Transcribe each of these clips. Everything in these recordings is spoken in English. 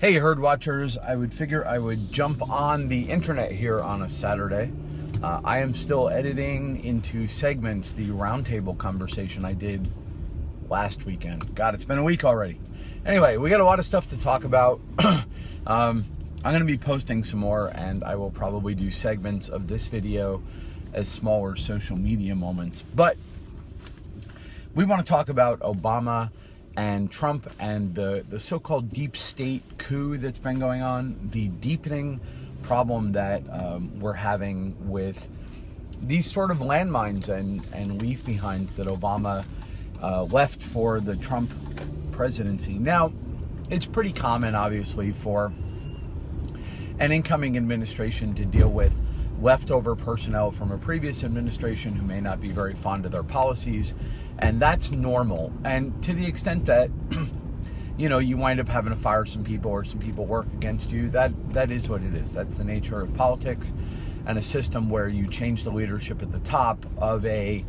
Hey, herd watchers. I would figure I would jump on the internet here on a Saturday. I am still editing into segments the roundtable conversation I did last weekend. God, it's been a week already. Anyway, we got a lot of stuff to talk about. I'm going to be posting some more, and I will probably do segments of this video as smaller social media moments. But we want to talk about Obama and Trump and the so-called deep state coup that's been going on, the deepening problem that we're having with these sort of landmines and leave behinds that Obama left for the Trump presidency. Now, it's pretty common, obviously, for an incoming administration to deal with leftover personnel from a previous administration who may not be very fond of their policies, and that's normal. And to the extent that you wind up having to fire some people or some people work against you, that is what it is. That's the nature of politics and a system where you change the leadership at the top of a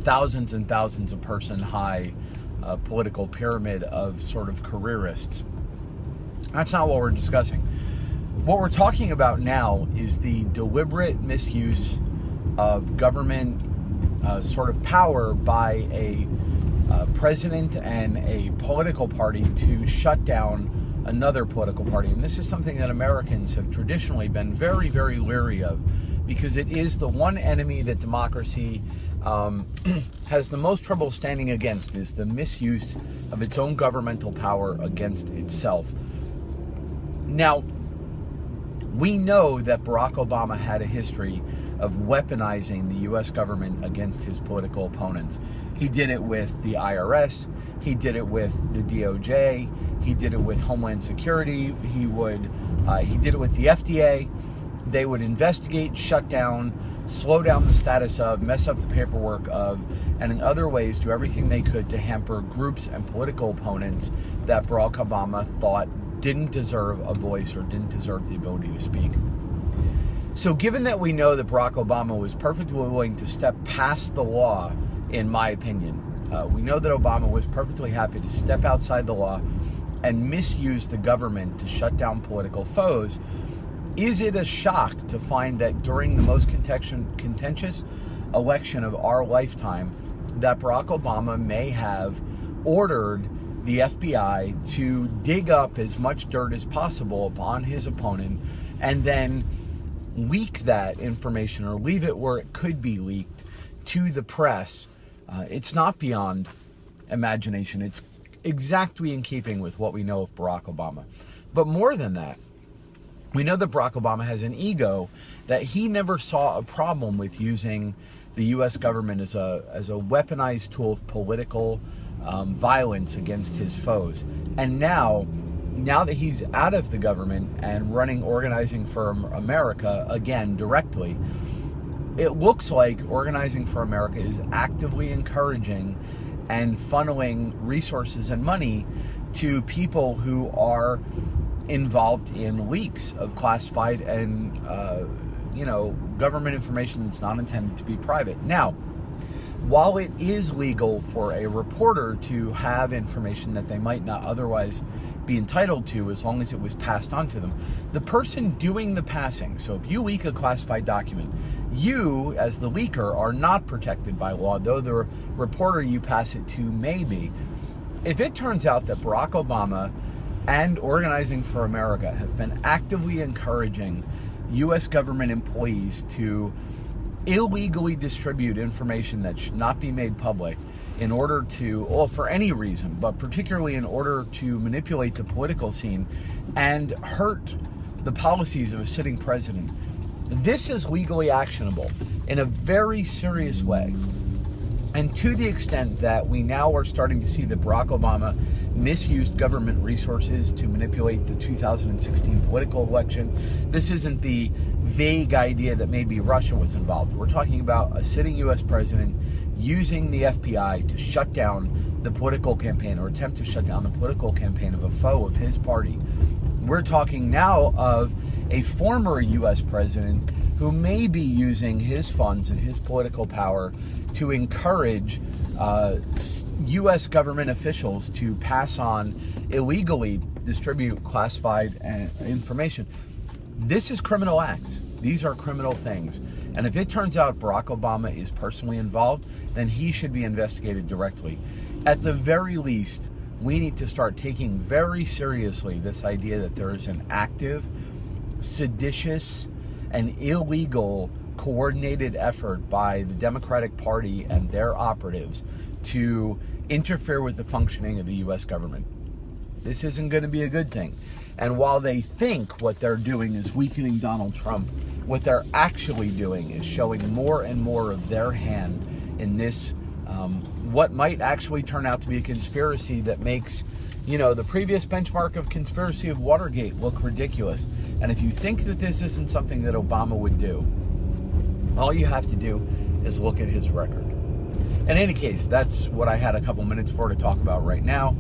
thousands and thousands of person high political pyramid of sort of careerists. That's not what we're discussing. What we're talking about now is the deliberate misuse of government sort of power by a president and a political party to shut down another political party. And this is something that Americans have traditionally been very, very leery of, because it is the one enemy that democracy has the most trouble standing against, is the misuse of its own governmental power against itself. Now, we know that Barack Obama had a history of weaponizing the U.S. government against his political opponents. He did it with the IRS. He did it with the DOJ. He did it with Homeland Security. He did it with the FDA. They would investigate, shut down, slow down the status of, mess up the paperwork of, and in other ways do everything they could to hamper groups and political opponents that Barack Obama thought didn't deserve a voice or didn't deserve the ability to speak. So given that we know that Barack Obama was perfectly willing to step past the law, in my opinion, we know that Obama was perfectly happy to step outside the law and misuse the government to shut down political foes. Is it a shock to find that during the most contentious election of our lifetime, that Barack Obama may have ordered the FBI to dig up as much dirt as possible upon his opponent and then leak that information, or leave it where it could be leaked to the press? It's not beyond imagination. It's exactly in keeping with what we know of Barack Obama. But more than that, we know that Barack Obama has an ego that he never saw a problem with using the U.S. government as a weaponized tool of political violence against his foes. And now that he's out of the government and running Organizing for America again directly, it looks like Organizing for America is actively encouraging and funneling resources and money to people who are involved in leaks of classified and government information that's not intended to be private. Now, while it is legal for a reporter to have information that they might not otherwise be entitled to as long as it was passed on to them, the person doing the passing, so if you leak a classified document, you as the leaker are not protected by law, though the reporter you pass it to may be. If it turns out that Barack Obama and Organizing for America have been actively encouraging U.S. government employees to illegally distribute information that should not be made public in order to, well, for any reason, but particularly in order to manipulate the political scene and hurt the policies of a sitting president, this is legally actionable in a very serious way. And to the extent that we now are starting to see that Barack Obama misused government resources to manipulate the 2016 political election, this isn't the vague idea that maybe Russia was involved. We're talking about a sitting U.S. president using the FBI to shut down the political campaign, or attempt to shut down the political campaign of a foe of his party. We're talking now of a former U.S. president who may be using his funds and his political power to encourage U.S. government officials to pass on illegally distribute classified information. This is criminal acts. These are criminal things. And if it turns out Barack Obama is personally involved, then he should be investigated directly. At the very least, we need to start taking very seriously this idea that there is an active, seditious, and illegal coordinated effort by the Democratic Party and their operatives to interfere with the functioning of the U.S. government. This isn't going to be a good thing. And while they think what they're doing is weakening Donald Trump, what they're actually doing is showing more and more of their hand in this, what might actually turn out to be a conspiracy that makes, the previous benchmark of conspiracy of Watergate look ridiculous. And if you think that this isn't something that Obama would do, all you have to do is look at his record. In any case, that's what I had a couple minutes for to talk about right now.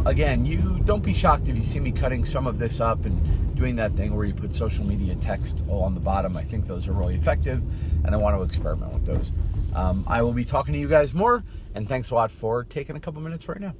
Again, you don't be shocked if you see me cutting some of this up and doing that thing where you put social media text all on the bottom. I think those are really effective, and I want to experiment with those. I will be talking to you guys more, and thanks a lot for taking a couple minutes right now.